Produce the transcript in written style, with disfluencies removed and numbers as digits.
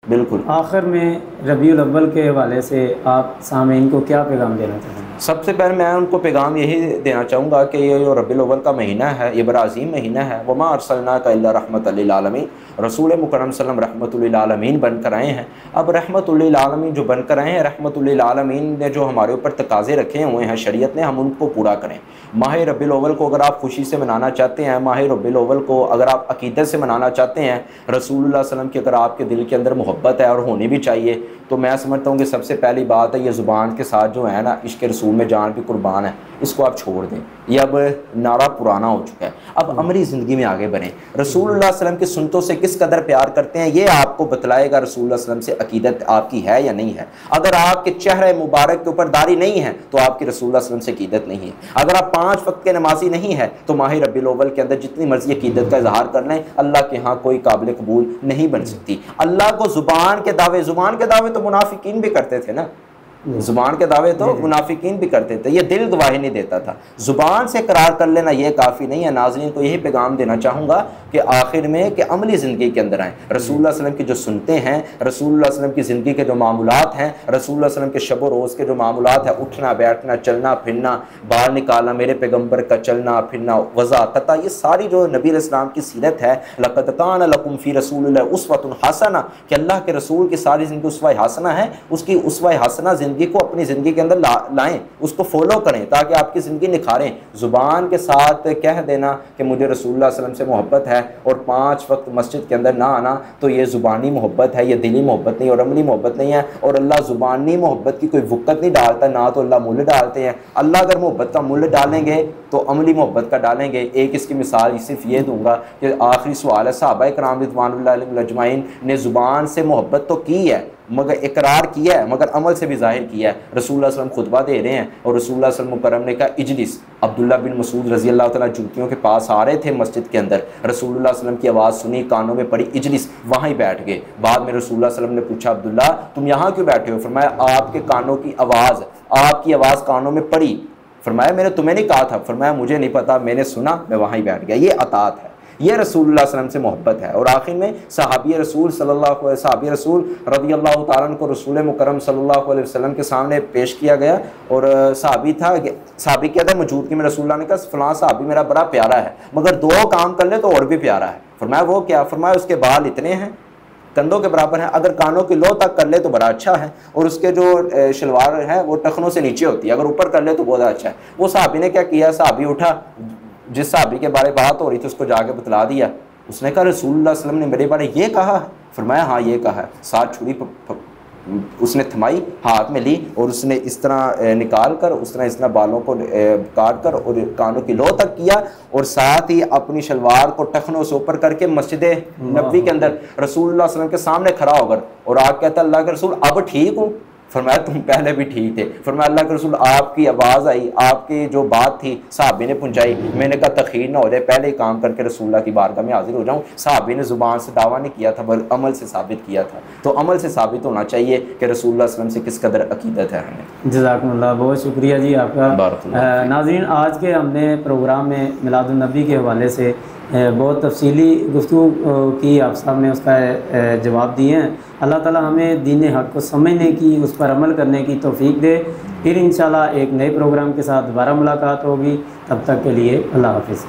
बिल्कुल। आखिर में रबीउल अव्वल के हवाले से आप सामीन को क्या पैगाम देना चाहेंगे? सबसे पहले मैं उनको पैगाम यही देना चाहूँगा कि ये जो रबीउल अव्वल का महीना है ये बड़ा अजीम महीना है। वमा अरसलनाका इल्ला रहमतल लिल आलमीन, रसूल मुकर्रम सल्लल्लाहु रहमतुल लिल आलमीन बनकर आए हैं। अब रहमतुल लिल आलमीन जो बनकर आए हैं, रहमतुल लिल आलमीन ने जो हमारे ऊपर तकाज़े रखे हुए हैं शरीयत ने, हम उनको पूरा करें। माह रबीउल अव्वल को अगर आप खुशी से मनाना चाहते हैं, माह रबीउल अव्वल को अगर आप अकीदत से मनाना चाहते हैं, रसूलुल्लाह सल्लल्लाहु अलैहि वसल्लम की अगर आपके दिल के अंदर मोहब्बत है और होनी भी चाहिए, तो मैं समझता हूँ कि सबसे पहली बात है ये ज़ुबान के साथ जो है ना, इश्क़ रसूल में जान भी कुर्बान है, इसको आप छोड़ दें। ये अब नारा पुराना हो चुका है, अब अमली ज़िंदगी में आगे बढ़ें। रसूलुल्लाह सल्लल्लाहु अलैहि वसल्लम की सुन्नतों से किस कदर प्यार करते हैं ये आपको बतलाएगा रसूलुल्लाह सल्लल्लाहु अलैहि वसल्लम से अकीदत आपकी है या नहीं है। अगर आपके चेहरे मुबारक के ऊपर दाढ़ी नहीं है तो आपकी रसूलुल्लाह सल्लल्लाहु अलैहि वसल्लम से अकीदत नहीं है। अगर आप 5 वक्त के नमाजी नहीं है तो माह रबीउल अव्वल के अंदर जितनी मर्जी अकीदत का इजहार कर लें, अल्लाह के यहाँ कोई काबिल कबूल नहीं बन सकती। अल्लाह को ज़ुबान के दावे तो मुनाफिकीन भी करते थे ना, ज़ुबान के दावे तो मुनाफिकीन भी करते थे, ये दिल गवाही नहीं देता था। ज़ुबान से करार कर लेना ये काफ़ी नहीं है। नाज़रीन को यही पैगाम देना चाहूँगा कि आखिर में कि अमली ज़िंदगी के अंदर आएँ। रसूलुल्लाह सल्लल्लाहु अलैहि वसल्लम की जो सुनते हैं, रसूलुल्लाह सल्लल्लाहु अलैहि वसल्लम की ज़िंदगी के जो मामूलात हैं, रसूलुल्लाह सल्लल्लाहु अलैहि वसल्लम के शब व रोज़ के जो मामूलात हैं, उठना बैठना चलना फिरना, बाल निकालना, मेरे पैगम्बर का चलना फिरना, वज़ाक़ता, ये सारी जो नबी अलैहिस्सलाम की सीरत है, लक़द कान लकुम फ़ी रसूलिल्लाहि उस्वतुन हसना, कि अल्लाह के रसूल की सारी ज़िंदगी उस्वा हसना है, उसकी उस्वा हसना ज़िंदगी को अपनी ज़िंदगी के अंदर लाएं, उसको फॉलो करें ताकि आपकी ज़िंदगी निखारें। ज़ुबान के साथ कह देना कि मुझे रसूलुल्लाह सल्लल्लाहु अलैहि वसल्लम से मोहब्बत है और 5 वक्त मस्जिद के अंदर ना आना, तो ये ज़ुबानी मोहब्बत है, ये दिली मोहब्बत नहीं और अमली मोहब्बत नहीं है। और अल्लाह ज़ुबानी मोहब्बत की कोई वक़्त नहीं डालता, ना तो अल्लाह मूल्य डालते हैं। अल्लाह अगर मोहब्बत का मूल्य डालेंगे तो अमली मोहब्बत का डालेंगे। एक इसकी मिसाल सिर्फ ये दूंगा कि आखिरी सवाल है, सहाबा किराम रिज़वानुल्लाह अलैहिम अजमाइन ने ज़ुबान से मोहब्बत तो की है मगर इकरार किया है, मगर अमल से भी ज़ाहिर किया है। रसूलुल्लाह सल्लल्लाहु अलैहि वसल्लम खुतबा दे रहे हैं और रसूलुल्लाह सल्लल्लाहु अलैहि वसल्लम मुकर्रम ने कहा इजलिस। अब्दुल्ला बिन मसूद रज़ी अल्लाह तआला जूतियों के पास आ रहे थे मस्जिद के अंदर, रसूलुल्लाह सल्लल्लाहु अलैहि वसल्लम की आवाज़ सुनी, कानों में पड़ी इजलिस, वहाँ ही बैठ गए। बाद में रसूलुल्लाह सल्लल्लाहु अलैहि वसल्लम ने पूछा अब्दुल्ला तुम यहाँ क्यों बैठे हो? फरमाया आपके कानों की आवाज़, आपकी आवाज़ कानों में पड़ी। फरमाया मैंने तुम्हें नहीं कहा था? फरमाया मुझे नहीं पता, मैंने सुना, मैं वहाँ ही बैठ गया। ये अतात है, ये रसूलुल्लाह सल्लल्लाहु अलैहि वसल्लम से मोहब्बत है। और आखिर में सहाबी रसूल रज़ियल्लाहु ताला को रसूल मुकर्रम सल्लल्लाहु अलैहि वसल्लम के सामने पेश किया गया और सहाबी था, सहाबी के अंदर मौजूदगी में रसूलुल्लाह ने कहा फ़लाँ सहाबी मेरा बड़ा प्यारा है मगर 2 काम कर ले तो और भी प्यारा है। फरमाया वो क्या? फरमाया उसके बाल इतने हैं, कंधों के बराबर है, अगर कानों की लो तक कर ले तो बड़ा अच्छा है, और उसके जो शलवार है वो टखनों से नीचे होती है, अगर ऊपर कर ले तो बहुत अच्छा है। वो सहाबी ने क्या किया, सहाबी उठा, जिस सहाबी के बारे बात हो रही थी उसको जाके बतला दिया। उसने कहा रसूलुल्लाह सल्लल्लाहु अलैहि वसल्लम ने मेरे बारे ये कहा है? फरमाया हाँ ये कहा है। साथ छुरी उसने थमाई, हाथ में ली और उसने इस तरह निकाल कर उसने इस तरह बालों को काट कर और कानों की लो तक किया और साथ ही अपनी शलवार को टखनों से ऊपर करके मस्जिद नबवी के अंदर रसूलुल्लाह सल्लल्लाहु अलैहि वसल्लम के सामने खड़ा होकर और आग कहता अल्लाह के रसूल अब ठीक हूँ। फरमाया तुम पहले भी ठीक थे। फरमाया अल्लाह के रसूल आपकी आवाज़ आई, आपकी जो बात थी सहाबी ने पहुंचाई, मैंने कहा तखीर ना हो जाए, पहले ही काम करके रसूलुल्लाह की बारगाह में हाजिर हो जाऊं। सहाबी ने ज़ुबान से दावा नहीं किया था बल्कि अमल से साबित किया था। तो अमल से साबित होना चाहिए कि रसूलुल्लाह सल्लल्लाहु अलैहि वसल्लम से किस कदर अकीदत है हमें। जज़ाकुमुल्लाह, बहुत शुक्रिया जी आपका। नाज़रीन, आज के हमने प्रोग्राम में मिलादुन नबी के हवाले से बहुत तफसीली गुफ्तगू की, आप सामने उसका जवाब दिए हैं। अल्लाह ताला हमें दीन हक़ को समझने की, उस पर अमल करने की तौफ़ीक दे। फिर इंशाअल्लाह एक नए प्रोग्राम के साथ दोबारा मुलाकात होगी, तब तक के लिए अल्लाह हाफ़िज़।